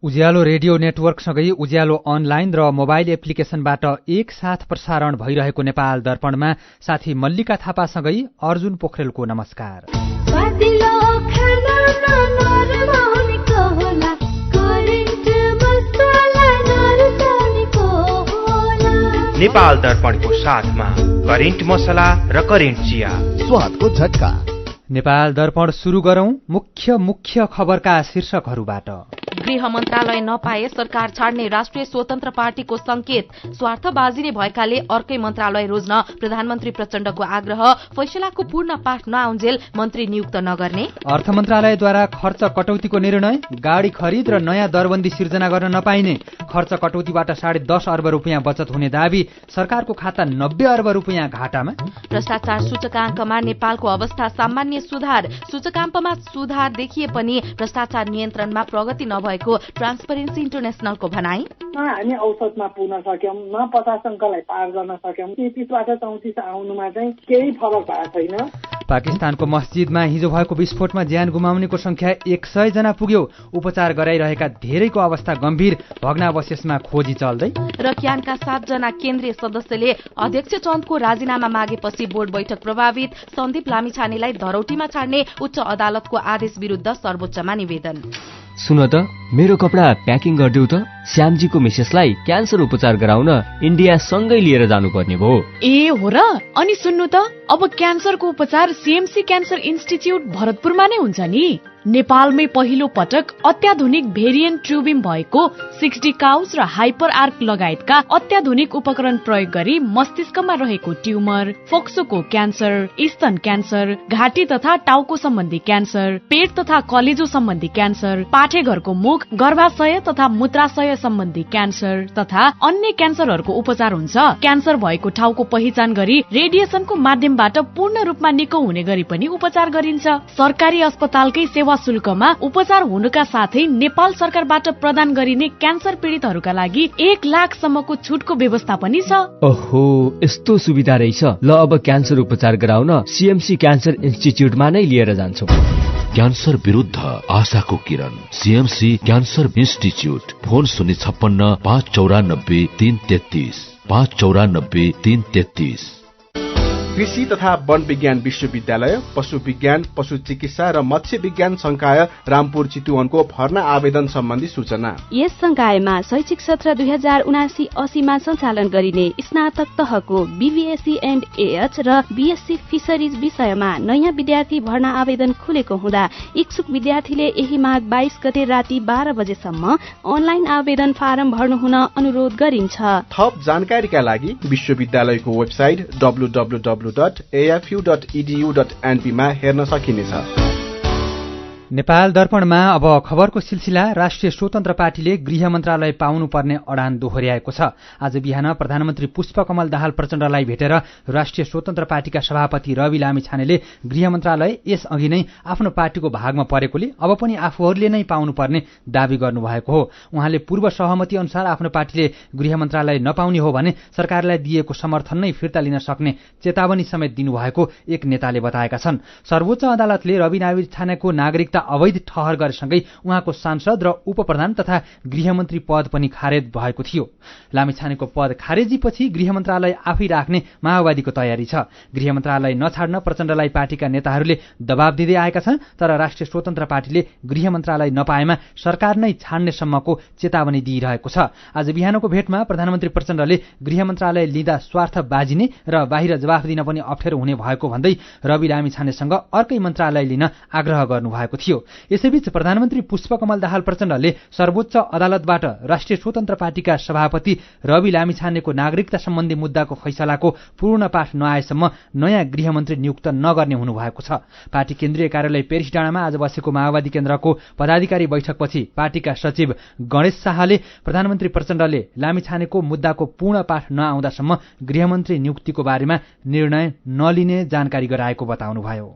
उज्यालो radio नेटवर्कसँगै उज्यालो online र mobile एप्लिकेशनबाट एकसाथ प्रसारण भइरहेको नेपाल दर्पणमा साथी मल्लिका थापासँगै अर्जुन पोखरेलको नमस्कार। नेपाल दर्पणको साथमा करेन्ट मसला र करेन्ट चिया, स्वादको झट्का। नेपाल दर्पण सुरु गरौं मुख्य खबरका शीर्षकहरूबाट। गृह मन्त्रालय नपाए सरकार छाड्ने राष्ट्रिय स्वतन्त्र पार्टीको संकेत। स्वार्थबाजी नै भएकाले अर्कै मन्त्रालय रोज्न प्रधानमन्त्री प्रचण्डको आग्रह। फैसलाको पूर्ण पाठ नआउन्जेल मन्त्री नियुक्त नगर्ने। अर्थ मन्त्रालयद्वारा खर्च कटौतीको निर्णय। गाडी खरिद र नयाँ दरबन्दी सिर्जना गर्न नपाइने। खर्च कटौतीबाट 10.5 अर्ब रुपियाँ बचत हुने दावी। सरकारको खाता 90 अर्ब रुपियाँ घाटामा। भ्रष्टाचार सूचकाङ्कमा नेपालको अवस्था सामान्य सुधार। सूचकाङ्कमा सुधार देखिए पनि भ्रष्टाचार नियन्त्रणमा प्रगति नभएको ट्रान्सपरेन्सी इन्टरनेशनलको भनाई। हामी औसतमा पुग्न सक्यौं, न 50 अङ्कलाई पार गर्न सक्यौं। 33बाट 34 आउनुमा चाहिँ केही फरक भएको छैन। पाकिस्तानको मस्जिदमा हिजो भएको विस्फोटमा ज्यान गुमाउनेको संख्या 100 जना पुग्यो। उपचार गराइरहेका धेरैको अवस्था गम्भीर। भग्नावशेषमा खोजी चल्दै। र क्यानका 7 जना केन्द्रीय सदस्यले अध्यक्ष चन्दको राजीनामा मागेपछि बोर्ड बैठक प्रभावित। सन्दीप लामिछानेलाई धरौटीमा छाड्ने उच्च अदालतको आदेश विरुद्ध सर्वोच्चमा निवेदन। सुन त, मेरो कपडा प्याकिङ गरिदेऊ त। श्यामजीको मिसेसलाई क्यान्सर उपचार गराउन इन्डिया सँगै लिएर जानुपर्ने भयो। ए हो र? अनि सुन्नु त, अब क्यान्सरको उपचार सीएमसी क्यान्सर इन्स्टिच्युट भरतपुरमा नै हुन्छ नि। नेपालमै पहिलो पटक अत्याधुनिक भेरिएन्ट ट्युबिम भएको 60 काउस र हाइपर आर्क लगायतका अत्याधुनिक उपकरण प्रयोग गरी मस्तिष्कमा रहेको ट्युमर, फोक्सोको क्यान्सर, स्तन क्यान्सर, घाँटी तथा टाउको सम्बन्धी क्यान्सर, पेट तथा कलेजो सम्बन्धी क्यान्सर, पाठेघरको मुख, गर्भाशय तथा मूत्राशय सम्बन्धी क्यान्सर तथा अन्य क्यान्सरहरूको उपचार हुन्छ। क्यान्सर भएको ठाउँको पहिचान गरी रेडिएसनको माध्यमबाट पूर्ण रूपमा निको हुने गरी पनि उपचार गरिन्छ। सरकारी अस्पतालकै सेवा शुल्कमा उपचार हुनुका साथै नेपाल सरकारबाट प्रदान गरिने क्यान्सर पीडितहरूका लागि 1 लाख सम्मको छुटको व्यवस्था पनि छ। ओहो, यस्तो सुविधा रहेछ। ल, अब क्यान्सर उपचार गराउन सीएमसी क्यान्सर इन्स्टिच्युटमा नै लिएर जान्छौं। क्यान्सर विरुद्ध आशाको किरण, सीएमसी क्यान्सर इन्स्टिच्युट। फोन 056 594 333 594 333। कृषि तथा वन विज्ञान विश्वविद्यालय, पशु विज्ञान, पशु चिकित्सा र मत्स्य विज्ञान संकाय रामपुर चितुवनको भर्ना आवेदन सम्बन्धी सूचना। यस संकायमा शैक्षिक सत्र 2079-80 मा सञ्चालन गरिने स्नातक तहको बीबीएससी एन्ड एएच र बीएससी फिशरिज विषयमा नयाँ विद्यार्थी भर्ना आवेदन खुलेको हुँदा इच्छुक विद्यार्थीले यही माघ 22 गते राति 12 बजेसम्म अनलाइन आवेदन फारम भर्नुहुन अनुरोध गरिन्छ। थप जानकारीका लागि विश्वविद्यालयको वेबसाइट www.afu.edu.np मा हेर्न सकिनेछ। नेपाल दर्पणमा अब खबरको सिलसिला। राष्ट्रिय स्वतन्त्र पार्टीले गृह मन्त्रालय पाउनुपर्ने अडान दोहोर्याएको छ। आज बिहान प्रधानमन्त्री पुष्पकमल दाहाल प्रचण्डलाई भेटेर राष्ट्रिय स्वतन्त्र पार्टीका सभापति रवि लामिछानेले गृह मन्त्रालय यसअघि नै आफ्नो पार्टीको भागमा परेकोले अब पनि आफूहरूले नै पाउनुपर्ने दावी गर्नुभएको हो। उहाँले पूर्व सहमति अनुसार आफ्नो पार्टीले गृह मन्त्रालय नपाउने हो भने सरकारलाई दिएको समर्थन नै फिर्ता लिन सक्ने चेतावनी समेत दिनुभएको एक नेताले बताएका छन्। सर्वोच्च अदालतले रवि लामिछानेको नागरिकता अवैध ठहर गरेसँगै उहाँको सांसद र उपप्रधान तथा गृहमन्त्री पद पनि खारेज भएको थियो। लामिछानेको पद खारेजीपछि गृह मन्त्रालय आफै राख्ने माओवादीको तयारी छ। गृह मन्त्रालय नछाड्न प्रचण्डलाई पार्टीका नेताहरूले दबाब दिँदै आएका छन्, तर राष्ट्रिय स्वतन्त्र पार्टीले गृह मन्त्रालय नपाएमा सरकार नै छाड्ने सम्मको चेतावनी दिइरहेको छ। आज बिहानको भेटमा प्रधानमन्त्री प्रचण्डले गृह मन्त्रालय लिँदा स्वार्थ बाजिने र बाहिर जवाफ दिन पनि अप्ठ्यारो हुने भएको भन्दै रवि लामिछानेसँग अर्कै मन्त्रालय लिन आग्रह गर्नुभएको थियो। यसैबीच प्रधानमन्त्री पुष्पकमल दाहाल प्रचण्डले सर्वोच्च अदालतबाट राष्ट्रिय स्वतन्त्र पार्टीका सभापति रवि लामिछानेको नागरिकता सम्बन्धी मुद्दाको फैसलाको पूर्ण पाठ नआएसम्म नयाँ गृहमन्त्री नियुक्त नगर्ने हुनुभएको छ। पार्टी केन्द्रीय कार्यालय पेरिस डाँडामा आज बसेको माओवादी केन्द्रको पदाधिकारी बैठकपछि पार्टीका सचिव गणेश शाहले प्रधानमन्त्री प्रचण्डले लामिछानेको मुद्दाको पूर्ण पाठ नआउँदासम्म गृहमन्त्री नियुक्तिको बारेमा निर्णय नलिने जानकारी गराएको बताउनुभयो।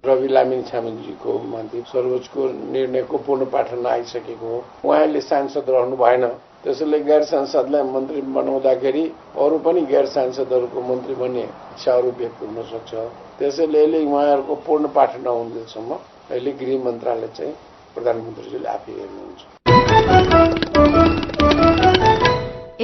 रवि लामिछानेजीको मन्त्री सर्वोच्चको निर्णयको पूर्ण पाठ नआइसकेको हो। उहाँले सांसद रहनु भएन, त्यसैले गैर सांसदलाई मन्त्री बनाउँदाखेरि अरू पनि गैर सांसदहरूको मन्त्री बन्ने इच्छाहरू व्यक्त हुन सक्छ। त्यसैले उहाँहरूको पूर्ण पाठ नहुन्जेलसम्म अहिले गृह मन्त्रालय चाहिँ प्रधानमन्त्रीले आफै हेर्नुहुन्छ।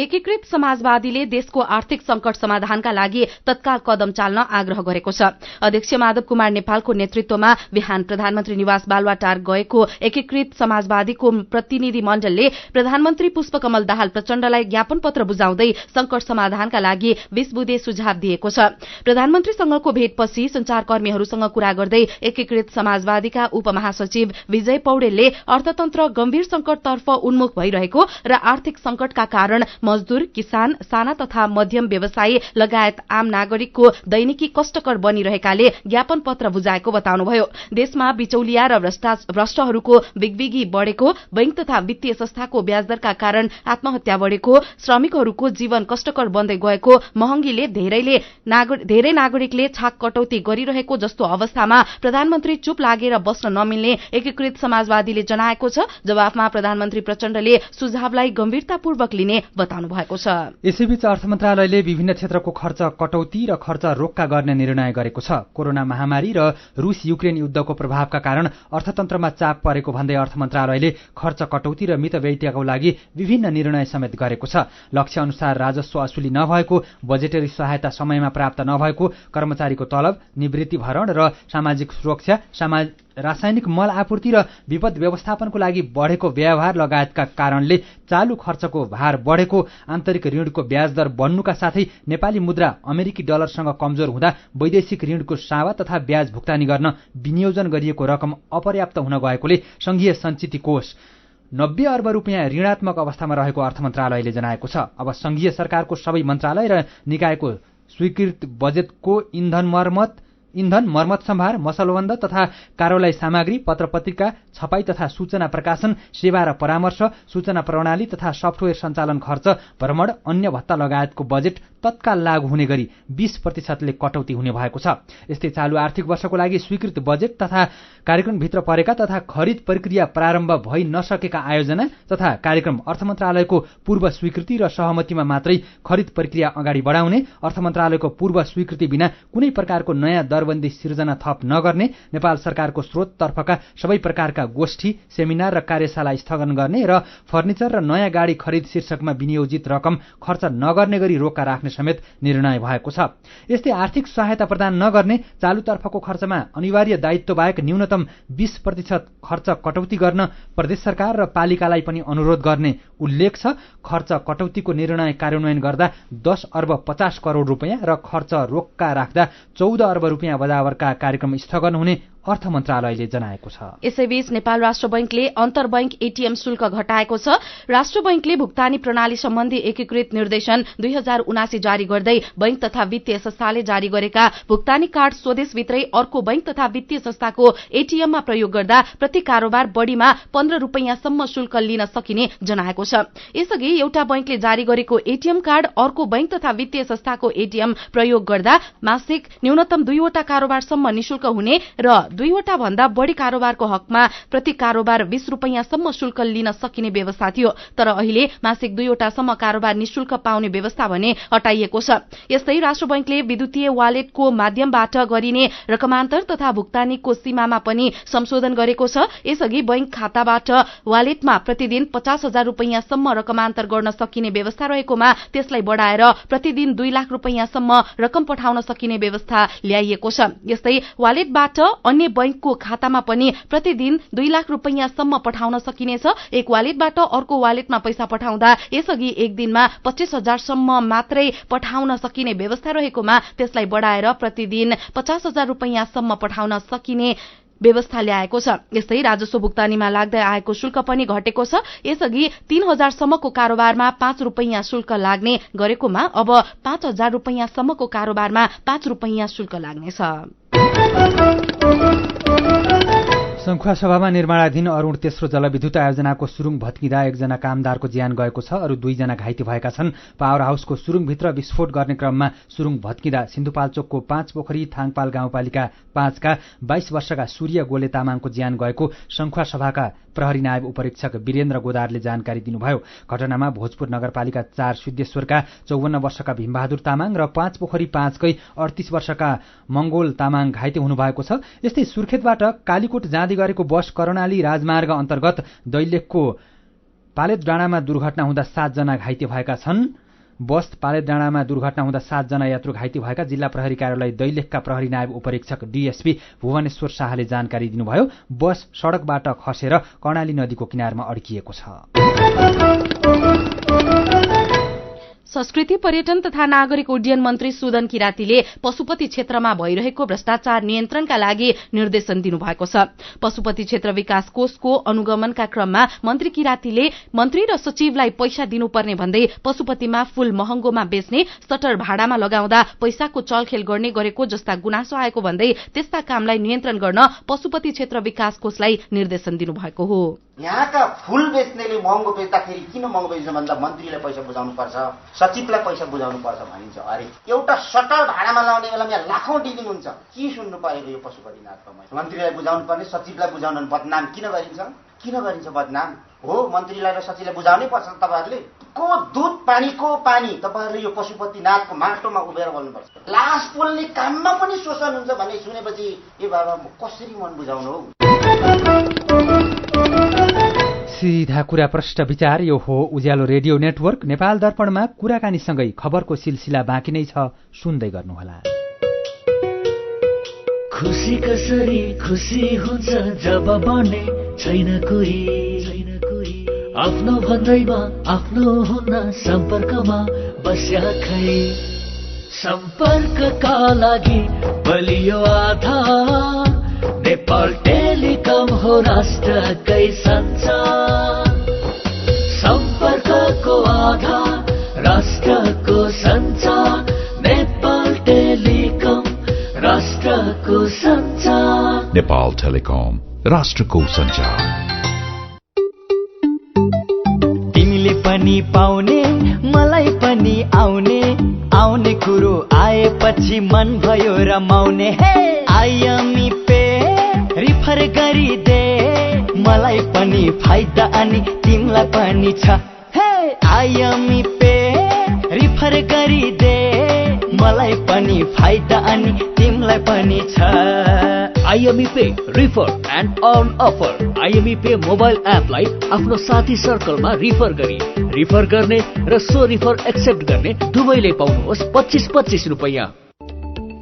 एकीकृत समाजवादीले देशको आर्थिक संकट समाधानका लागि तत्काल कदम चाल्न आग्रह गरेको छ। अध्यक्ष माधव कुमार नेपालको नेतृत्वमा बिहान प्रधानमन्त्री निवास बालुवाटार गएको एकीकृत समाजवादीको प्रतिनिधि मण्डलले प्रधानमन्त्री पुष्पकमल दाहाल प्रचण्डलाई ज्ञापन पत्र बुझाउँदै संकट समाधानका लागि 20 बुँदे सुझाव दिएको छ। प्रधानमन्त्रीसँगको भेटपछि संचारकर्मीहरूसँग कुरा गर्दै एकीकृत समाजवादीका उपमहासचिव विजय पौडेलले अर्थतन्त्र गम्भीर संकटतर्फ उन्मुख भइरहेको र आर्थिक संकटका कारण मजदूर, किसान, साना तथा मध्यम व्यवसायी लगायत आम नागरिकको दैनिकी कष्टकर बनिरहेकाले ज्ञापन पत्र बुझाएको बताउनुभयो। देशमा बिचौलिया र भ्रष्टहरूको बिगबिगी बढेको, बैंक तथा वित्तीय संस्थाको ब्याजदरका कारण आत्महत्या बढेको, श्रमिकहरूको जीवन कष्टकर बन्दै गएको, महँगीले धेरै नागरिकले छाक कटौती गरिरहेको जस्तो अवस्थामा प्रधानमन्त्री चुप लागेर बस्न नमिल्ने एकीकृत समाजवादीले जनाएको छ। जवाफमा प्रधानमन्त्री प्रचण्डले सुझावलाई गम्भीरतापूर्वक लिने बताउनु भएको छ। यसैबीच अर्थ मन्त्रालयले विभिन्न क्षेत्रको खर्च कटौती र खर्च रोक्का गर्ने निर्णय गरेको छ। कोरोना महामारी र रूस युक्रेन युद्धको प्रभावका कारण अर्थतन्त्रमा चाप परेको भन्दै अर्थ मन्त्रालयले खर्च कटौती र मितव्ययिताको लागि विभिन्न निर्णय समेत गरेको छ। लक्ष्य अनुसार राजस्व असुली नभएको, बजेटरी सहायता समयमा प्राप्त नभएको, कर्मचारीको तलब, निवृत्ति भरण र सामाजिक सुरक्षा, रासायनिक मल आपूर्ति र विपद व्यवस्थापनको लागि बढेको व्यवहार लगायतका कारणले चालू खर्चको भार बढेको, आन्तरिक ऋणको ब्याज दर बढ्नुका साथै नेपाली मुद्रा अमेरिकी डलरसँग कमजोर हुँदा वैदेशिक ऋणको सावा तथा ब्याज भुक्तानी गर्न विनियोजन गरिएको रकम अपर्याप्त हुन गएकोले संघीय सञ्चित कोष 90 अर्ब रुपियाँ ऋणात्मक अवस्थामा रहेको अर्थ मन्त्रालयले जनाएको छ। अब संघीय सरकारको सबै मन्त्रालय र निकायको स्वीकृत बजेटको इन्धन मर्मत सम्भार, मसलबन्द तथा कार्यालय सामग्री, पत्र पत्रिका, छपाई तथा सूचना प्रकाशन, सेवा र परामर्श, सूचना प्रणाली तथा सफ्टवेयर सञ्चालन खर्च, भ्रमण, अन्य भत्ता लगायतको बजेट तत्काल लागू हुने गरी 20% कटौती हुने भएको छ। यस्तै चालू आर्थिक वर्षको लागि स्वीकृत बजेट तथा कार्यक्रमभित्र परेका तथा खरिद प्रक्रिया प्रारम्भ भइ नसकेका आयोजना तथा कार्यक्रम अर्थ मन्त्रालयको पूर्व स्वीकृति र सहमतिमा मात्रै खरिद प्रक्रिया अगाडि बढाउने, अर्थ मन्त्रालयको पूर्व स्वीकृति बिना कुनै प्रकारको नयाँ दरबन्दी सिर्जना थप नगर्ने, नेपाल सरकारको स्रोततर्फका सबै प्रकारका गोष्ठी, सेमिनार र कार्यशाला स्थगन गर्ने र फर्निचर र नयाँ गाडी खरिद शीर्षकमा विनियोजित रकम खर्च नगर्ने गरी रोका राख्ने समेत निर्णय भएको छ। यस्तै आर्थिक सहायता प्रदान नगर्ने, चालुतर्फको खर्चमा अनिवार्य दायित्व बाहेक न्यूनतम 20% खर्च कटौती गर्न प्रदेश सरकार र पालिकालाई पनि अनुरोध गर्ने उल्लेख छ। खर्च कटौतीको निर्णय कार्यान्वयन गर्दा 10 अर्ब 50 करोड रुपियाँ र खर्च रोक्का राख्दा 14 अर्ब रुपियाँ बराबरका कार्यक्रम स्थगन हुने अर्थ मन्त्रालयले जनाएको छ। यसैबीच नेपाल राष्ट्र बैंकले अन्तर्बैंक एटीएम शुल्क घटाएको छ। राष्ट्र बैंकले भुक्तानी प्रणाली सम्बन्धी एकीकृत निर्देशन 2079 जारी गर्दै बैंक तथा वित्तीय संस्थाले जारी गरेका भुक्तानी कार्ड स्वदेशभित्रै अर्को बैंक तथा वित्तीय संस्थाको एटीएममा प्रयोग गर्दा प्रति कारोबार बढ़ीमा 15 रुपियाँसम्म शुल्क लिन सकिने जनाएको छ। यसअघि एउटा बैंकले जारी गरेको एटीएम कार्ड अर्को बैंक तथा वित्तीय संस्थाको एटीएम प्रयोग गर्दा मासिक न्यूनतम 2 वटा कारोबारसम्म निशुल्क हुने र 2 वटा भन्दा बढ़ी कारोबारको हकमा प्रति कारोबार 20 रुपियाँसम्म शुल्क लिन सकिने व्यवस्था थियो। तर अहिले मासिक 2 वटासम्म कारोबार निशुल्क पाउने व्यवस्था भने हटाइएको छ। यस्तै राष्ट्र बैंकले विद्युतीय वालेटको माध्यमबाट गरिने रकमान्तर तथा भुक्तानीको सीमामा पनि संशोधन गरेको छ। यसअघि बैंक खाताबाट वालेटमा प्रतिदिन 50,000 रुपियाँसम्म रकमान्तर गर्न सकिने व्यवस्था रहेकोमा त्यसलाई बढ़ाएर प्रतिदिन 2 लाख रुपियाँसम्म रकम पठाउन सकिने व्यवस्था ल्याइएको छ। यस्तै वालेटबाट अन्य बैंकको खातामा पनि प्रतिदिन 2 लाख रुपियाँसम्म पठाउन सकिनेछ। एक वालेटबाट अर्को वालेटमा पैसा पठाउँदा यसअघि एक दिनमा 25,000सम्म मात्रै पठाउन सकिने व्यवस्था रहेकोमा त्यसलाई बढ़ाएर प्रतिदिन 50,000 रुपियाँसम्म पठाउन सकिने व्यवस्था ल्याएको छ। यस्तै राजस्व भुक्तानीमा लाग्दै आएको शुल्क पनि घटेको छ। यसअघि 3,000 सम्मको कारोबारमा 5 रुपियाँ शुल्क लाग्ने गरेकोमा अब 5,000 रुपियाँसम्मको कारोबारमा 5 रुपियाँ शुल्क लाग्नेछ। संखुवासभामा निर्माणाधीन अरूण तेस्रो जलविद्युत आयोजनाको सुरुङ भत्किँदा 1 जना कामदारको ज्यान गएको छ। अरू 2 जना घाइते भएका छन्। पावर हाउसको सुरुङभित्र विस्फोट गर्ने क्रममा सुरुङ भत्किँदा सिन्धुपाल्चोकको 5 पोखरी थाङपाल गाउँपालिका 5 का 22 वर्षका सूर्य गोले तामाङको ज्यान गएको संखुवासभाका प्रहरी नायब उपरीक्षक वीरेन्द्र गोदारले जानकारी दिनुभयो। घटनामा भोजपुर नगरपालिका 4 सिद्धेश्वरका 54 वर्षका भीमबहादुर तामाङ र 5 पोखरी 5 कै 38 वर्षका मंगोल तामाङ घाइते हुनुभएको छ। यस्तै सुर्खेतबाट कालीकोट जाँदै गरेको बस कर्णाली राजमार्ग अन्तर्गत दैलेखको पालेत डाँडामा दुर्घटना हुँदा 7 जना घाइते भएका छन्। बस पालेत डाँडामा दुर्घटना हुँदा 7 जना यात्रु घाइते भएका जिल्ला प्रहरी कार्यालय दैलेखका प्रहरी नायब उपरीक्षक डीएसपी भुवनेश्वर शाहले जानकारी दिनुभयो। बस सड़कबाट खसेर कर्णाली नदीको किनारमा अड्किएको छ। संस्कृति पर्यटन तथा नागरिक उड्डयन मन्त्री सुदन किरातीले पशुपति क्षेत्रमा भइरहेको भ्रष्टाचार नियन्त्रणका लागि निर्देशन दिनुभएको छ। पशुपति क्षेत्र विकास कोषको अनुगमनका क्रममा मन्त्री किरातीले मन्त्री र सचिवलाई पैसा दिनुपर्ने भन्दै पशुपतिमा फूल महँगोमा बेच्ने, सटर भाडामा लगाउँदा पैसाको चलखेल गर्ने गरेको जस्ता गुनासो आएको भन्दै त्यस्ता कामलाई नियन्त्रण गर्न पशुपति क्षेत्र विकास कोषलाई निर्देशन दिनुभएको हो। यहाँका फूल बेच्नेले महँगो बेच्दाखेरि किन महँगो बेच्छ भन्दा मन्त्रीलाई पैसा बुझाउनु पर्छ, सचिवलाई पैसा बुझाउनु पर्छ भनिन्छ। अरे एउटा सटर भाडामा लाउने बेलामा यहाँ लाखौं डिलिङ हुन्छ। के सुन्नु परेको यो पशुपतिनाथको? मन्त्रीलाई बुझाउनु पर्ने, सचिवलाई बुझाउनु बदनाम किन गरिन्छ बदनाम? हो मन्त्रीलाई र सचिवलाई बुझाउनै पर्छ। तपाईहरुले को दूध पानीको पानी तपाईहरुले यो पशुपतिनाथको माटोमा उभेर बोल्नुपर्छ। लास पोल्ने काममा पनि शोषण हुन्छ भन्ने सुनेपछि ए बाबा कसरी मन बुझाउनु हो? सीधा कुरा प्रष्ट विचार। यो हो उज्यालो रेडियो नेटवर्क। नेपाल दर्पणमा कुराकानीसँगै खबरको सिलसिला बाँकी नै छ, सुन्दै गर्नुहोला। खुसी कसरी खुसी हुन्छ जब बने छैन कोही, आफ्नो भन्दैमा आफ्नो हुन सम्पर्कमा बस्या खै। सम्पर्कका लागि बलियो आधार नेपाल टेलिकम हो राष्ट्रकै सञ्चार। सम्पर्कको आधार राष्ट्रको सञ्चार नेपाल टेलिकम राष्ट्रको सञ्चार। नेपाल टेलिकम राष्ट्रको सञ्चार। तिमीले पनि पाउने मलाई पनि आउने कुरो आएपछि मन भयो रमाउने। हे आइएमई पे रिफर गरिदे, मलाई पनि फाइदा अनि तिमीलाई पनि छ। हे आइएमई पे रिफर गरिदे, मलाई पनि फाइदा अनि तिमीलाई पनि छ। IME pay refer and earn offer. IME pay mobile एपलाई आफ्नो साथी सर्कलमा रिफर गर्ने र सो रिफर एक्सेप्ट गर्ने दुवैले पाउनुहोस् 25-25 रुपैयाँ।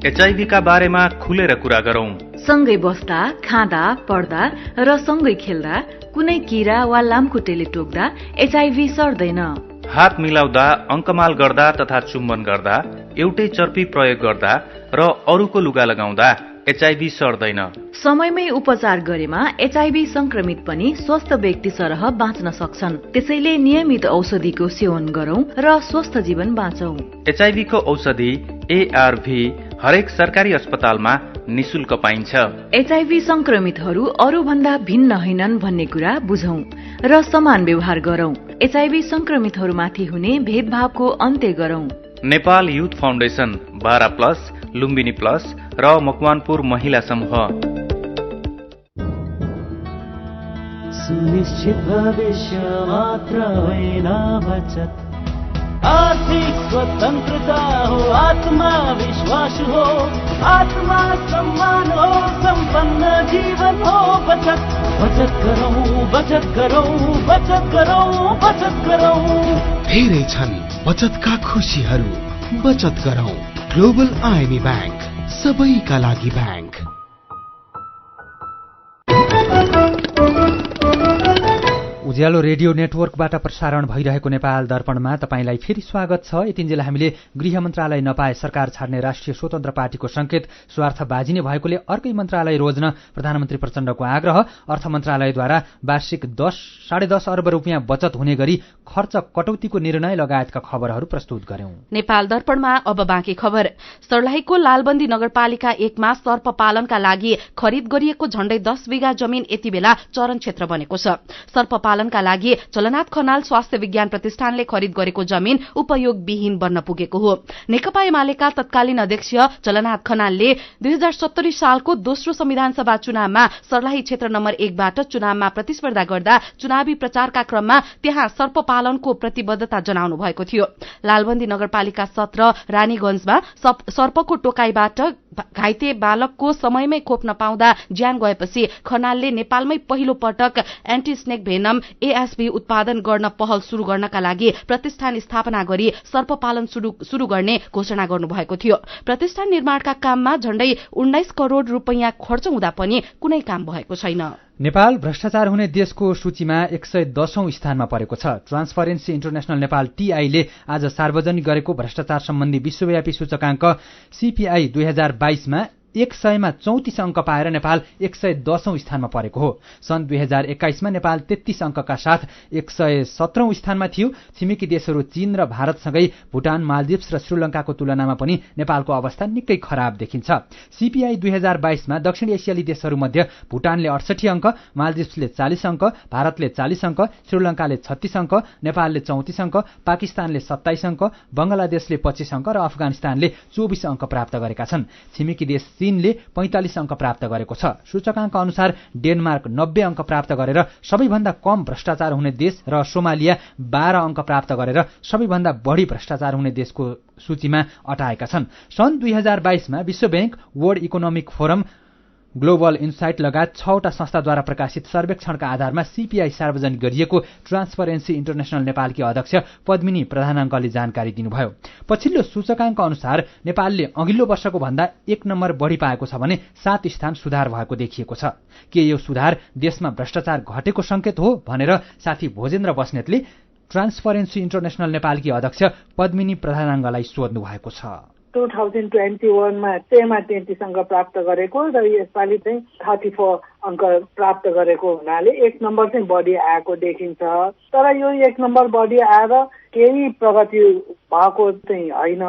एचआईभी का बारेमा खुलेर कुरा गरौं। सँगै बस्दा, खाँदा, पढ्दा र सँगै खेल्दा कुनै किरा वा लामखुट्टेले टोक्दा एचआईभी सर्दैन। हात मिलाउँदा, अङ्कमाल गर्दा तथा चुम्बन गर्दा, एउटै चर्पी प्रयोग गर्दा र अरूको लुगा लगाउँदा एचआईभी सर्दैन। समयमै उपचार गरेमा एचआईभी संक्रमित पनि स्वस्थ व्यक्ति सरह बाँच्न सक्छन्। त्यसैले नियमित औषधिको सेवन गरौं र स्वस्थ जीवन बाँचौं। एचआईभी को औषधि एआरभी हरेक सरकारी अस्पतालमा निशुल्क पाइन्छ। एचआईभी संक्रमितहरू अरू भन्दा भिन्न होइनन् भन्ने कुरा बुझौं र समान व्यवहार गरौं। एचआईभी संक्रमितहरूमाथि हुने भेदभावको अन्त्य गरौं। Nepal youth foundation, 12+ Lumbini plus र मकवानपुर महिला समूह। सुनिश्चित भविष्य मात्र होइन बचत, आर्थिक स्वतन्त्रता हो, आत्मविश्वास हो, आत्मा सम्मान हो, सम्पन्न जीवन हो। बचत गरौं, बचत गरौं, बचत गरौं, बचत गरौं। धेरै छन् बचतका खुशीहरू, बचत गरौं। ग्लोबल आइएमई बैंक, सबैका लागि बैंक। उज्यालो रेडियो नेटवर्कबाट प्रसारण भइरहेको नेपाल दर्पणमा तपाईंलाई फेरि स्वागत छ। यतिन्जेल हामीले गृह मन्त्रालय नपाए सरकार छाड्ने राष्ट्रिय स्वतन्त्र पार्टीको संकेत स्वार्थ बाजिने भएकोले अर्कै मन्त्रालय रोज्न प्रधानमन्त्री प्रचण्डको आग्रह, अर्थ मन्त्रालयद्वारा वार्षिक 10.5 अर्ब रुपियाँ बचत हुने गरी खर्च कटौतीको निर्णय लगायतका खबरहरू प्रस्तुत गर्यौं। नेपाल दर्पणमा अब बाँकी खबर। सर्लाहीको लालबन्दी नगरपालिका 1 मा सर्प पालनका लागि खरिद गरिएको झण्डै 10 बिघा जमिन यति बेला चरण क्षेत्र बनेको छ। सर्प पालनका लागि चलनाथ खनाल स्वास्थ्य विज्ञान प्रतिष्ठानले खरिद गरेको जमिन उपयोगविहीन बन्न पुगेको हो। नेकपा एमालेका तत्कालीन अध्यक्ष चलनाथ खनालले 2070 सालको दोस्रो संविधान सभा चुनावमा सर्लाही क्षेत्र नम्बर 1 बाट चुनावमा प्रतिस्पर्धा गर्दा चुनावी प्रचारका क्रममा त्यहाँ सर्प पालनको प्रतिबद्धता जनाउनु भएको थियो। लालबन्दी नगरपालिका 17 रानीगंजमा सर्पको टोकाईबाट घाइते बालकको समयमै खोप नपाउँदा ज्यान गएपछि खनालले नेपालमै पहिलो पटक एन्टी स्नेक भेनम एएसबी उत्पादन गर्न पहल शुरू गर्नका लागि प्रतिष्ठान स्थापना गरी सर्प पालन शुरू गर्ने घोषणा गर्नुभएको थियो। प्रतिष्ठान निर्माणका काममा झण्डै 19 करोड़ रुपैयाँ खर्च हुँदा पनि कुनै काम भएको छैन। नेपाल भ्रष्टाचार हुने देशको सूचीमा 110औं स्थानमा परेको छ। ट्रान्सपरेन्सी इन्टरनेशनल नेपाल टीआईले आज सार्वजनिक गरेको भ्रष्टाचार सम्बन्धी विश्वव्यापी सूचकाङ्क सीपीआई 2022मा 100मा 34 अंक पाएर नेपाल 110औं स्थानमा परेको हो। सन् 2021मा नेपाल 33 अंकका साथ 117औं स्थानमा थियो। छिमेकी देशहरू चीन र भारतसँगै भुटान, मालदिप्स र श्रीलंकाको तुलनामा पनि नेपालको अवस्था निकै खराब देखिन्छ। सीपीआई 2022मा दक्षिण एसियाली देशहरूमध्ये भुटानले 68 अंक, मालदिप्सले 40 अंक, भारतले 40 अंक, श्रीलंकाले 36 अंक, नेपालले 34 अंक, पाकिस्तानले 27 अंक, बंगलादेशले 25 अंक र अफगानिस्तानले 24 अंक प्राप्त गरेका छन्। छिमेकी देश चीनले 45 अंक प्राप्त गरेको छ। सूचकाङ्क अनुसार डेनमार्क 90 अंक प्राप्त गरेर सबैभन्दा कम भ्रष्टाचार हुने देश र सोमालिया 12 अंक प्राप्त गरेर सबैभन्दा बढी भ्रष्टाचार हुने देशको सूचीमा अटाएका छन्। सन् 2022मा विश्व bank, world economic forum, global insight लगायत 6वटा संस्थाद्वारा प्रकाशित सर्वेक्षणका आधारमा सीपीआई सार्वजनिक गरिएको ट्रान्सपरेन्सी इन्टरनेशनल नेपालकी अध्यक्ष पद्मिनी प्रधानाङ्कले जानकारी दिनुभयो। पछिल्लो सूचकाङ्क अनुसार नेपालले अघिल्लो वर्षको भन्दा 1 नम्बर बढी पाएको छ भने 7 स्थान सुधार भएको देखिएको छ। के यो सुधार देशमा भ्रष्टाचार घटेको संकेत हो भनेर साथी भोजेन्द्र बस्नेतले ट्रान्सपरेन्सी इन्टरनेशनल नेपालकी अध्यक्ष पद्मिनी प्रधानाङ्कलाई सोध्नु भएको छ। 2021मा 100मा 33 अंक प्राप्त गरेको र यसपालि चाहिँ 34 अंक प्राप्त गरेको हुनाले 1 नम्बर चाहिँ बढी आएको देखिन्छ। तर यो 1 नम्बर बढी आएर केही प्रगति भएको चाहिँ होइन,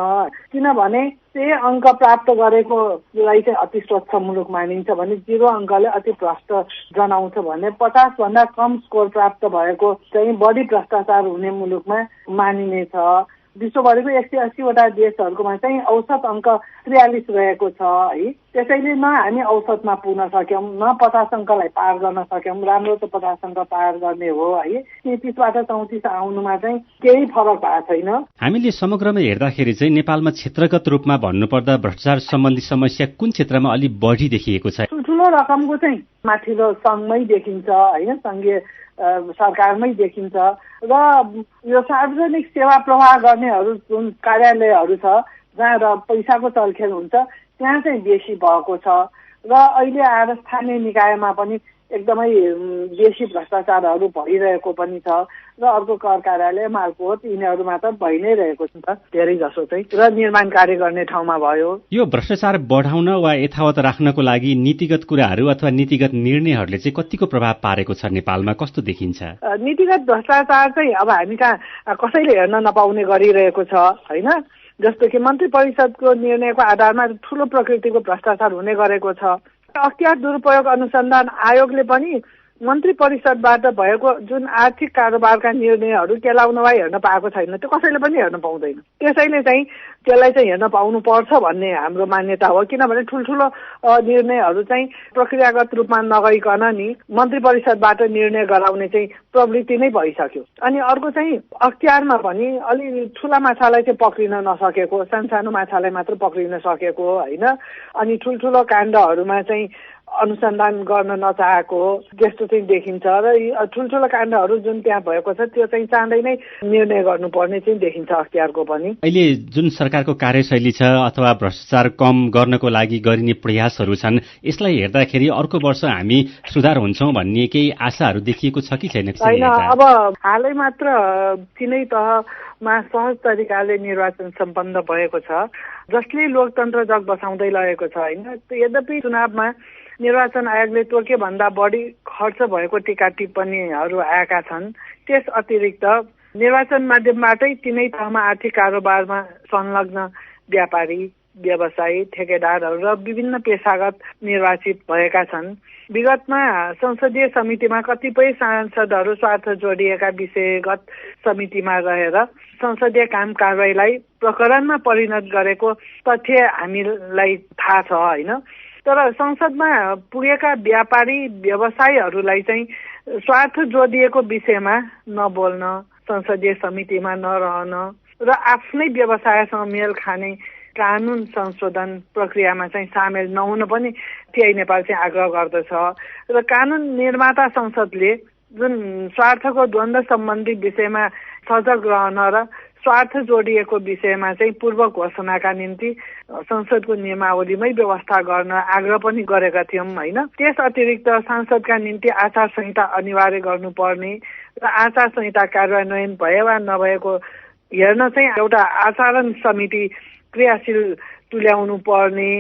किनभने 100 अंक प्राप्त गरेकोलाई चाहिँ अति स्वच्छ मुलुक मानिन्छ भने 0 अंकले अति भ्रष्ट जनाउँछ भने 50 भन्दा कम स्कोर प्राप्त भएको चाहिँ बढी भ्रष्टाचार हुने मुलुकमा मानिनेछ। विश्वभरिको 180वटा देशहरूकोमा चाहिँ औसत अंक 43 रहेको छ है। त्यसैले न हामी औसतमा पुग्न सक्यौं, न 50 अंकलाई पार गर्न सक्यौं। राम्रो त 50 अंक पार गर्ने हो है। 33बाट 34 आउनुमा चाहिँ केही फरक भएको छैन। हामीले समग्रमा हेर्दाखेरि चाहिँ नेपालमा क्षेत्रगत रूपमा भन्नुपर्दा भ्रष्टाचार सम्बन्धी समस्या कुन क्षेत्रमा अलि बढी देखिएको छ? ठुलो रकमको चाहिँ माथिल्लो संघमै देखिन्छ हैन, संघीय सरकारमै देखिन्छ र यो सार्वजनिक सेवा प्रवाह गर्नेहरू जुन कार्यालयहरू छ जहाँ र पैसाको चलखेल हुन्छ त्यहाँ चाहिँ बेसी भएको छ र अहिले आएर स्थानीय निकायमा पनि एकदमै बेसी भ्रष्टाचारहरू भइरहेको पनि छ र अर्को कर कार्यालय, मालपोत यिनीहरूमा त भइ नै रहेको छ धेरै जसो चाहिँ र निर्माण कार्य गर्ने ठाउँमा भयो। यो भ्रष्टाचार बढाउन वा यथावत राख्नको लागि नीतिगत कुराहरू अथवा नीतिगत निर्णयहरूले चाहिँ कतिको प्रभाव पारेको छ नेपालमा, कस्तो देखिन्छ? नीतिगत भ्रष्टाचार चाहिँ अब हामी कहाँ कसैले हेर्न नपाउने गरिरहेको छ हैन। जस्तो कि मन्त्री परिषदको निर्णयको आधारमा ठूलो प्रकृतिको भ्रष्टाचार हुने गरेको छ। अख्तियार दुरुपयोग अनुसन्धान आयोगले पनि मन्त्री परिषदबाट भएको जुन आर्थिक कारोबारका निर्णयहरू केलाउनलाई हेर्न पाएको छैन, त्यो कसैले पनि हेर्न पाउँदैन। त्यसैले चाहिँ त्यसलाई चाहिँ हेर्न पाउनु पर्छ भन्ने हाम्रो मान्यता हो, किनभने ठुल्ठुलो निर्णयहरू चाहिँ प्रक्रियागत रूपमा नगइकन नि मन्त्री परिषदबाट निर्णय गराउने चाहिँ प्रवृत्ति नै भइसक्यो। अनि अर्को चाहिँ अख्तियारमा पनि अलि ठुला माछालाई चाहिँ पक्रिन नसकेको, सानसानो माछालाई मात्र पक्रिन सकेको हैन। अनि ठुल्ठुलो काण्डहरूमा चाहिँ अनुसन्धान गर्न नचाहेको त्यस्तो चाहिँ देखिन्छ र ठुल्ठुलो काण्डहरू जुन त्यहाँ भएको छ त्यो चाहिँ चाँडै नै निर्णय गर्नुपर्ने चाहिँ देखिन्छ अख्तियारको पनि। अहिले जुन सरकारको कार्यशैली छ अथवा भ्रष्टाचार कम गर्नको लागि गरिने प्रयासहरू छन्, यसलाई हेर्दाखेरि अर्को वर्ष हामी सुधार हुन्छौँ भन्ने केही आशाहरू देखिएको छ कि छैन? होइन, अब हालै मात्र तिनै तहमा सहज तरिकाले निर्वाचन सम्पन्न भएको छ जसले लोकतन्त्र जग बसाउँदै लगेको छ हैन। यद्यपि चुनावमा निर्वाचन आयोगले तोके भन्दा बढी खर्च भएको टीका टिप्पणीहरू आएका छन्। त्यस अतिरिक्त निर्वाचन माध्यमबाटै तिनै तहमा आर्थिक कारोबारमा संलग्न व्यापारी, व्यवसायी, ठेकेदारहरू र विभिन्न पेशागत निर्वाचित भएका छन्। विगतमा संसदीय समितिमा कतिपय सांसदहरू स्वार्थ जोडिएका विषयगत समितिमा रहेर संसदीय काम कारबाहीलाई प्रकरणमा परिणत गरेको तथ्य हामीलाई थाहा छ हैन। तर संसदमा पुगेका व्यापारी व्यवसायीहरूलाई चाहिँ स्वार्थ जोडिएको विषयमा नबोल्न, संसदीय समितिमा नरहन र आफ्नै व्यवसायसँग मेल खाने कानून संशोधन प्रक्रियामा चाहिँ सामेल नहुन पनि टिआई नेपाल चाहिँ आग्रह गर्दछ। र कानून निर्माता संसदले जुन स्वार्थको द्वन्द्व सम्बन्धी विषयमा सजग रहन र स्वार्थ जोडिएको विषयमा चाहिँ पूर्व घोषणाका निम्ति संसदको नियमावलीमै व्यवस्था गर्न आग्रह पनि गरेका थियौं हैन। त्यस अतिरिक्त सांसदका निम्ति आचार संहिता अनिवार्य गर्नुपर्ने र आचार संहिता कार्यान्वयन भए वा नभएको हेर्न चाहिँ एउटा आचरण समिति क्रियाशील तुल्याउनु पर्ने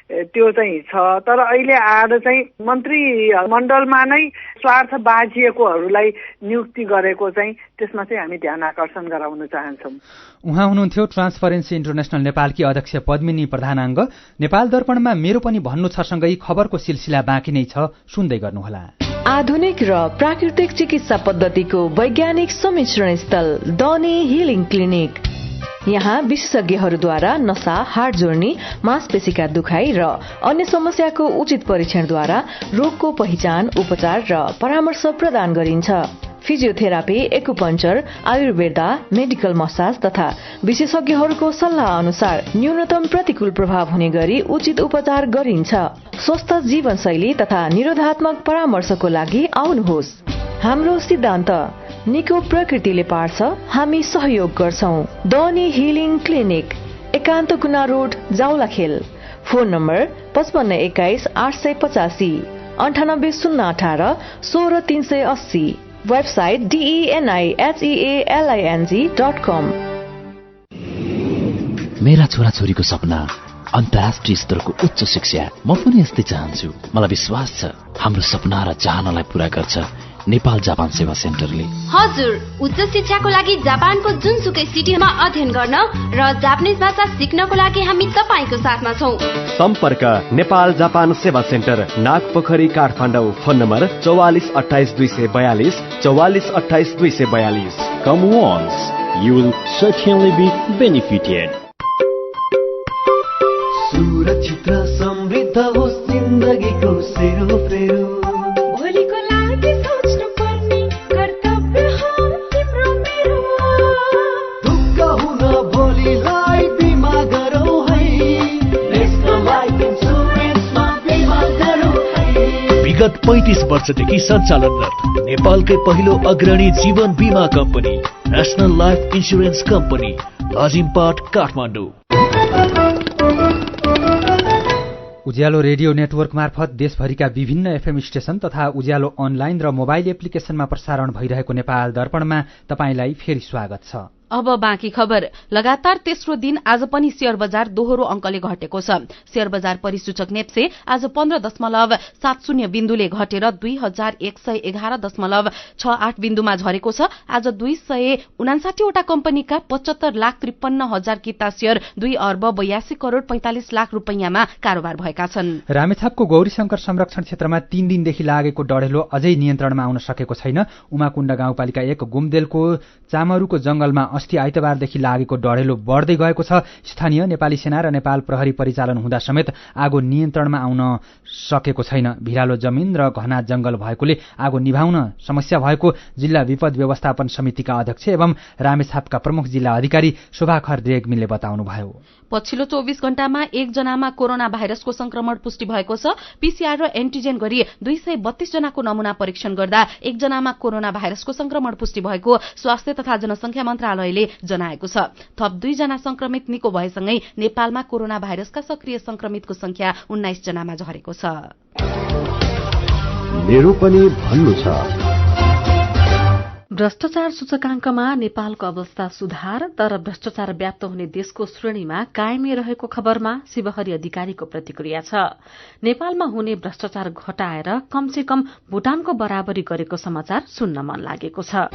त्यो चाहिँ छ। तर अहिले आएर चाहिँ मन्त्री मण्डलमा नै स्वार्थ बाजिएकोहरूलाई नियुक्ति गरेको चाहिँ त्यसमा चाहिँ हामी ध्यान आकर्षण गराउन चाहन्छौँ। उहाँ हुनुहुन्थ्यो ट्रान्सपरेन्सी इन्टरनेशनल नेपालकी अध्यक्ष पद्मिनी प्रधानाङ्ग। नेपाल दर्पणमा मेरो पनि भन्नु छ सँगै खबरको सिलसिला बाँकी नै छ, सुन्दै गर्नुहोला। आधुनिक र प्राकृतिक चिकित्सा पद्धतिको वैज्ञानिक सम्मिश्रण स्थल डनी हिलिङ क्लिनिक। यहाँ विशेषज्ञहरूद्वारा नसा, हाड जोड्नी, मांसपेशीका दुखाइ र अन्य समस्याको उचित परीक्षणद्वारा रोगको पहिचान, उपचार र परामर्श प्रदान गरिन्छ। Physiotherapy, acupuncture, Ayurveda, medical massage तथा विशेषज्ञहरूको सल्लाह अनुसार न्यूनतम प्रतिकूल प्रभाव हुने गरी उचित उपचार गरिन्छ। स्वस्थ जीवनशैली तथा निरोधात्मक परामर्शको लागि आउनुहोस्। हाम्रो सिद्धान्त निको प्रकृतिले पार्छ, हामी सहयोग गर्छौं। डनी हिलिङ क्लिनिक, एकान्त गुना road, Jawalakhel. Phone number 5521 885, 98 018 16 380। Website denihealing.com। मेरा छोराछोरीको सपना अन्तर्राष्ट्रिय स्तरको उच्च शिक्षा। म पनि यस्तै चाहन्छु। मलाई विश्वास छ हाम्रो सपना र चाहनालाई पूरा गर्छ नेपाल जापान सेवा सेन्टरले। हजुर, उच्च शिक्षाको लागि जापानको जुनसुकै सिटीमा अध्ययन गर्न र जापानिज भाषा सिक्नको लागि हामी तपाईको साथमा छौं। सम्पर्क नेपाल जापान सेवा centre, Nagpokhari, Kathmandu. Phone number 44 28 242, 44 28 242। Come once, you will certainly be benefited. सुरक्षित र समृद्ध होस् जिन्दगीको सेरोफेरो। भोलिको लागि सोच्नु पर्ने कर्तव्य हो तिम्रो मेरो। ढुक्क हुन भोलिलाई बिमा गरौँ है, नेशनल लाइफ इन्सुरेन्समा बिमा गरौँ है। विगत 35 वर्षदेखि सञ्चालनरत नेपालकै पहिलो अग्रणी जीवन बीमा company national life insurance company, Lazimpat, Kathmandu. Ujyaalo radio network मार्फत देशभरिका विभिन्न एफएम स्टेशन तथा उज्यालो अनलाइन र मोबाइल एप्लिकेशनमा प्रसारण भइरहेको नेपाल दर्पणमा तपाईंलाई फेरि स्वागत छ। अब बाँकी खबर। लगातार तेस्रो दिन आज पनि शेयर बजार दोहोरो अंकले घटेको छ। शेयर बजार परिसूचक नेप्से आज 15.70 बिन्दुले घटेर 2111.68 बिन्दुमा झरेको छ। आज 259 वटा कम्पनीका 75,53,000 किता शेयर 2 अर्ब 82 करोड़ 45 लाख रुपैयाँमा कारोबार भएका छन्। रामेछापको गौरीशंकर संरक्षण क्षेत्रमा 3 दिनदेखि लागेको डढेलो अझै नियन्त्रणमा आउन सकेको छैन। उमाकुण्ड गाउँपालिका 1 गुम्देलको चामरुको जंगलमा अस्ति आइतबारदेखि लागेको डढेलो बढ्दै गएको छ। स्थानीय नेपाली सेना र नेपाल प्रहरी परिचालन हुँदा समेत आगो नियन्त्रणमा आउन सकेको छैन। भिरालो जमिन र घना जंगल भएकोले आगो निभाउन समस्या भएको जिल्ला विपद व्यवस्थापन समितिका अध्यक्ष एवं रामेछापका प्रमुख जिल्ला अधिकारी शोभाखर रेग्मीले बताउनुभयो। पछिल्लो 24 घण्टामा 1 जनामा कोरोना भाइरसको संक्रमण पुष्टि भएको छ। पीसीआर र एन्टिजेन गरी 232 जनाको नमूना परीक्षण गर्दा 1 जनामा कोरोना भाइरसको संक्रमण पुष्टि भएको स्वास्थ्य तथा जनसंख्या मन्त्रालयले जनाएको छ। थप 2 जना संक्रमित निको भएसँगै नेपालमा कोरोना भाइरसका सक्रिय संक्रमितको संख्या 19 जनामा झरेको छ। मेरो पनि भन्नु छ। भ्रष्टाचार सूचकाङ्कमा नेपालको अवस्था सुधार, तर भ्रष्टाचार व्याप्त हुने देशको श्रेणीमा कायमै रहेको खबरमा शिवहरी अधिकारीको प्रतिक्रिया छ। नेपालमा हुने भ्रष्टाचार घटाएर कमसे कम भूटानको बराबरी गरेको समाचार सुन्न मन लागेको छ।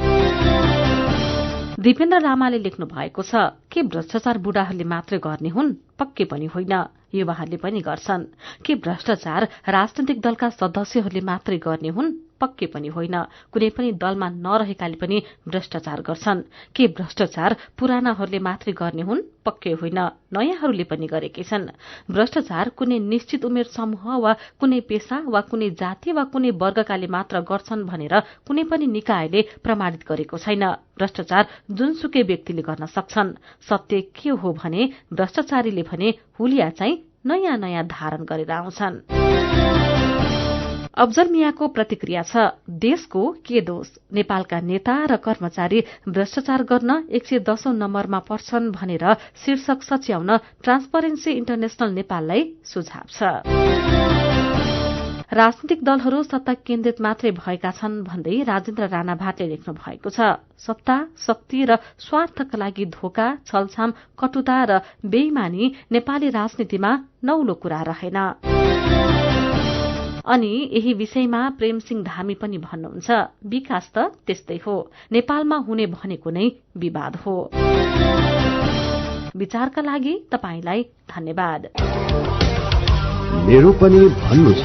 दिपेन्द्र लामाले लेख्नु भएको छ, के भ्रष्टाचार बुढाहरूले मात्रै गर्ने हुन्? पक्कै पनि होइन, युवाहरूले पनि गर्छन्। के भ्रष्टाचार राजनैतिक दलका सदस्यहरूले मात्रै गर्ने हुन्? पक्कै पनि होइन, कुनै पनि दलमा नरहेकाले पनि भ्रष्टाचार गर्छन्। के भ्रष्टाचार पुरानाहरूले मात्रै गर्ने हुन्? पक्कै होइन, नयाँहरूले पनि गरेकै छन्। भ्रष्टाचार कुनै निश्चित उमेर समूह वा कुनै पेशा वा कुनै जाति वा कुनै वर्गकाले मात्र गर्छन् भनेर कुनै पनि निकायले प्रमाणित गरेको छैन। भ्रष्टाचार जुनसुकै व्यक्तिले गर्न सक्छन्। सत्य के हो भने भ्रष्टाचारीले भने हुलिया चाहिँ नयाँ नयाँ धारण गरेर आउँछन्। अफजल मियाको प्रतिक्रिया छ, देशको के दोष? नेपालका नेता र कर्मचारी भ्रष्टाचार गर्न 110औं नम्बरमा पर्छन् भनेर शीर्षक सच्याउन ट्रान्सपरेन्सी इन्टरनेशनल नेपाललाई सुझाव छ। राजनीतिक दलहरू सत्ता केन्द्रित मात्रै भएका छन् भन्दै राजेन्द्र राणा भाटले लेख्नु भएको छ। सत्ता, शक्ति र स्वार्थका लागि धोका, छलछाम, कटुता र बेइमानी नेपाली राजनीतिमा नौलो कुरा रहेन। अनि यही विषयमा प्रेमसिंह धामी पनि भन्नुहुन्छ, विकास त त्यस्तै हो, नेपालमा हुने भनेको नै विवाद हो। विचारका लागि तपाईलाई धन्यवाद। मेरो पनि भन्नु छ।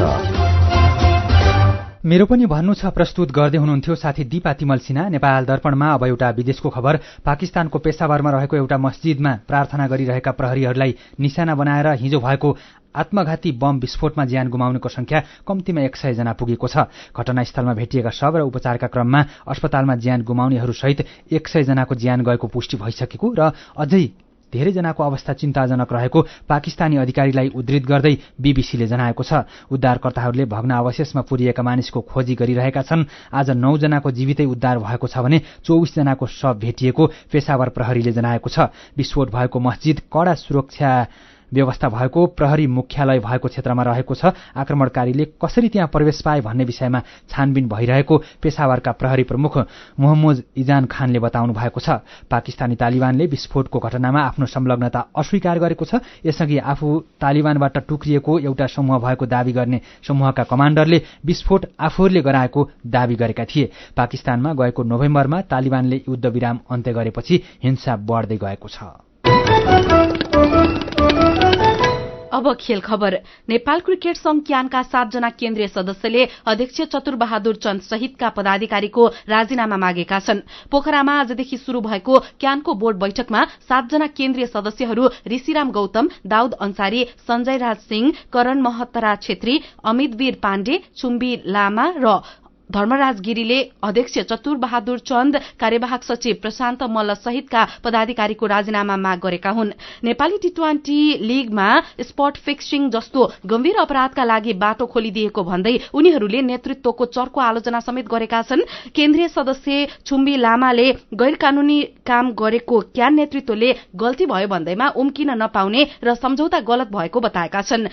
मेरो पनि भन्नु छ प्रस्तुत गर्दै हुनुहुन्थ्यो साथी दीपा तिमल सिन्हा। नेपाल दर्पणमा अब एउटा विदेशको खबर। पाकिस्तानको पेशावरमा रहेको एउटा मस्जिदमा प्रार्थना गरिरहेका प्रहरीहरूलाई निशाना बनाएर हिजो भएको आत्मघाती बम विस्फोटमा ज्यान गुमाउनेको संख्या कम्तीमा 100 जना पुगेको छ। घटनास्थलमा भेटिएका शव र उपचारका क्रममा अस्पतालमा ज्यान गुमाउनेहरूसहित 100 जनाको ज्यान गएको पुष्टि भइसकेको र अझै धेरैजनाको अवस्था चिन्ताजनक रहेको पाकिस्तानी अधिकारीलाई उद्धृत गर्दै बीबीसीले जनाएको छ। उद्धारकर्ताहरूले भग्न अवशेषमा पुरिएका मानिसको खोजी गरिरहेका छन्। आज 9 जनाको जीवितै उद्धार भएको छ भने 24 जनाको शव भेटिएको पेशावर प्रहरीले जनाएको छ। विस्फोट भएको मस्जिद कडा सुरक्षा व्यवस्था भएको प्रहरी मुख्यालय भएको क्षेत्रमा रहेको छ। आक्रमणकारीले कसरी त्यहाँ प्रवेश पाए भन्ने विषयमा छानबिन भइरहेको पेशावरका प्रहरी प्रमुख मोहम्मद इजान खानले बताउनु भएको छ। पाकिस्तानी तालिबानले विस्फोटको घटनामा आफ्नो संलग्नता अस्वीकार गरेको छ। यसअघि आफू तालिबानबाट टुक्रिएको एउटा समूह भएको दावी गर्ने समूहका कमाण्डरले विस्फोट आफूहरूले गराएको दावी गरेका थिए। पाकिस्तानमा गएको नोभेम्बरमा तालिबानले युद्धविराम अन्त्य गरेपछि हिंसा बढ्दै गएको छ। अब खेल खबर। नेपाल क्रिकेट संघ क्यानका 7 जना केन्द्रीय सदस्यले अध्यक्ष चतुरबहादुर चन्द सहितका पदाधिकारीको राजीनामा मागेका छन्। पोखरामा आजदेखि शुरू भएको क्यानको बोर्ड बैठकमा 7 जना केन्द्रीय सदस्यहरू ऋषिराम गौतम, दाउद अन्सारी, संजय राज सिंह, करण महतरा छेत्री, अमितवीर पाण्डे, चुम्बी लामा र धर्मराज गिरीले अध्यक्ष चतुरबहादुर चन्द, कार्यवाहक सचिव प्रशान्त मल्ल सहितका पदाधिकारीको राजीनामा माग गरेका हुन्। नेपाली टी20 लीगमा स्पट फिक्सिङ जस्तो गम्भीर अपराधका लागि बाटो खोलिदिएको भन्दै उनीहरूले नेतृत्वको चर्को आलोचना समेत गरेका छन्। केन्द्रीय सदस्य छुम्बी लामाले गैर कानूनी काम गरेको क्यान नेतृत्वले गल्ती भयो भन्दैमा उम्किन नपाउने र सम्झौता गलत भएको बताएका छन्।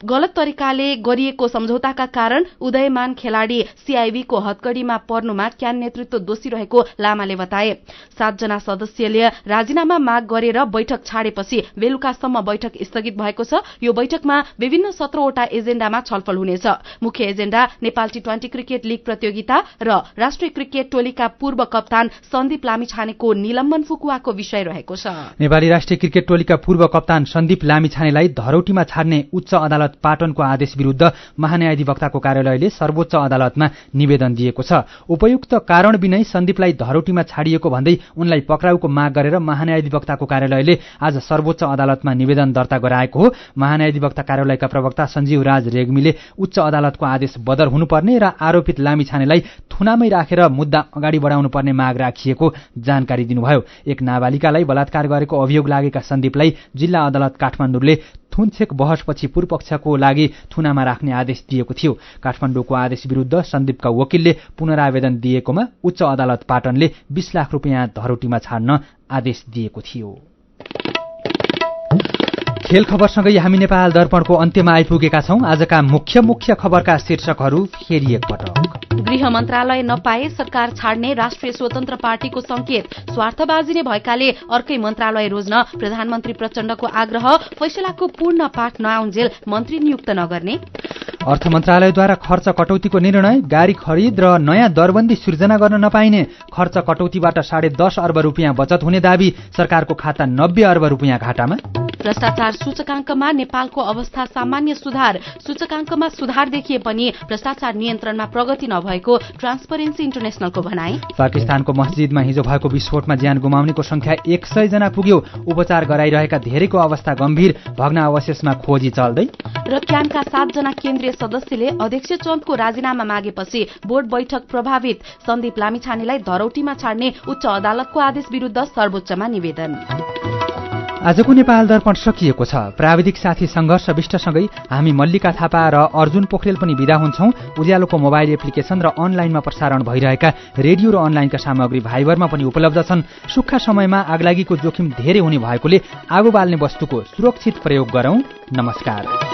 गलत तरिकाले गरिएको सम्झौताका कारण उदयमान खेलाड़ी सीआईबी को हतकड़ीमा पर्नुमा क्यान नेतृत्व दोषी रहेको लामाले बताए। 7 जना सदस्यले राजीनामा माग गरेर बैठक छाडेपछि बेलुकासम्म बैठक स्थगित भएको छ। यो बैठकमा विभिन्न 17वटा एजेण्डामा छलफल हुनेछ। मुख्य एजेण्डा नेपाल टी20 क्रिकेट लीग प्रतियोगिता र राष्ट्रिय क्रिकेट टोलीका पूर्व कप्तान सन्दीप लामिछानेको निलम्बन फुकुवाको विषय रहेको छ। नेपाली राष्ट्रिय क्रिकेट टोलीका पूर्व कप्तान सन्दीप लामिछानेलाई धरौटीमा छाड्ने उच्च अदालत पाटनको आदेश विरुद्ध महान्यायाधिवक्ताको कार्यालयले सर्वोच्च अदालतमा निवेदन दिएको छ। उपयुक्त कारण बिनै सन्दीपलाई धरौटीमा छाडिएको भन्दै उनलाई पक्राउको माग गरेर महान्यायाधिवक्ताको कार्यालयले आज सर्वोच्च अदालतमा निवेदन दर्ता गराएको हो। महान्यायाधिवक्ता कार्यालयका प्रवक्ता सञ्जीव राज रेग्मीले उच्च अदालतको आदेश बदर हुनुपर्ने र आरोपित लामिछानेलाई थुनामै राखेर मुद्दा अगाडि बढाउनु पर्ने माग राखिएको जानकारी दिनुभयो। एक नाबालिकालाई बलात्कार गरेको अभियोग लागेका सन्दीपलाई जिल्ला अदालत काठमाडौँले थुनछेक बहसपछि पूर्वपक्षको लागि थुनामा राख्ने आदेश दिएको थियो। काठमाडौँको आदेश विरुद्ध सन्दीपका वकिलले पुनरावेदन दिएकोमा उच्च अदालत पाटनले 20 लाख रुपियाँ धरौटीमा छाड्न आदेश दिएको थियो। खेल खबरसँगै हामी नेपाल दर्पणको अन्त्यमा आइपुगेका छौं। आजका मुख्य खबरका शीर्षकहरू फेरि एकपटक। गृह मन्त्रालय नपाए सरकार छाड्ने राष्ट्रिय स्वतन्त्र पार्टीको संकेत। स्वार्थबाजी नै भएकाले अर्कै मन्त्रालय रोज्न प्रधानमन्त्री प्रचण्डको आग्रह। फैसलाको पूर्ण पाठ नआउन्जेल मन्त्री नियुक्त नगर्ने। अर्थ मन्त्रालयद्वारा खर्च कटौतीको निर्णय। गाडी खरिद र नयाँ दरबन्दी सिर्जना गर्न नपाइने। खर्च कटौतीबाट 10.5 अर्ब रुपियाँ बचत हुने दावी। सरकारको खाता 90 अर्ब रुपियाँ घाटामा। भ्रष्टाचार सूचकाङ्कमा नेपालको अवस्था सामान्य सुधार। सूचकाङ्कमा सुधार देखिए पनि भ्रष्टाचार नियन्त्रणमा प्रगति नभएको ट्रान्सपरेन्सी इन्टरनेशनलको भनाई। पाकिस्तानको मस्जिदमा हिजो भएको विस्फोटमा ज्यान गुमाउनेको संख्या 100 जना पुग्यो। उपचार गराइरहेका धेरैको अवस्था गम्भीर। भग्न अवशेषमा खोजी चल्दै। र क्यानका 7 जना केन्द्रीय सदस्यले अध्यक्ष चन्दको राजीनामा मागेपछि बोर्ड बैठक प्रभावित। सन्दीप लामिछानेलाई धरौटीमा छाड्ने उच्च अदालतको आदेश विरुद्ध सर्वोच्चमा निवेदन। आजको नेपाल दर्पण सकिएको छ। प्राविधिक साथी सङ्घर्ष विष्टसँगै हामी मल्लिका थापा र अर्जुन पोखरेल पनि बिदा हुन्छौं। उज्यालोको मोबाइल एप्लिकेशन र अनलाइनमा प्रसारण भइरहेका रेडियो र अनलाइनका सामग्री भाइबरमा पनि उपलब्ध छन्। सुक्खा समयमा आगलागीको जोखिम धेरै हुने भएकोले आगो बाल्ने वस्तुको सुरक्षित प्रयोग गरौं। नमस्कार।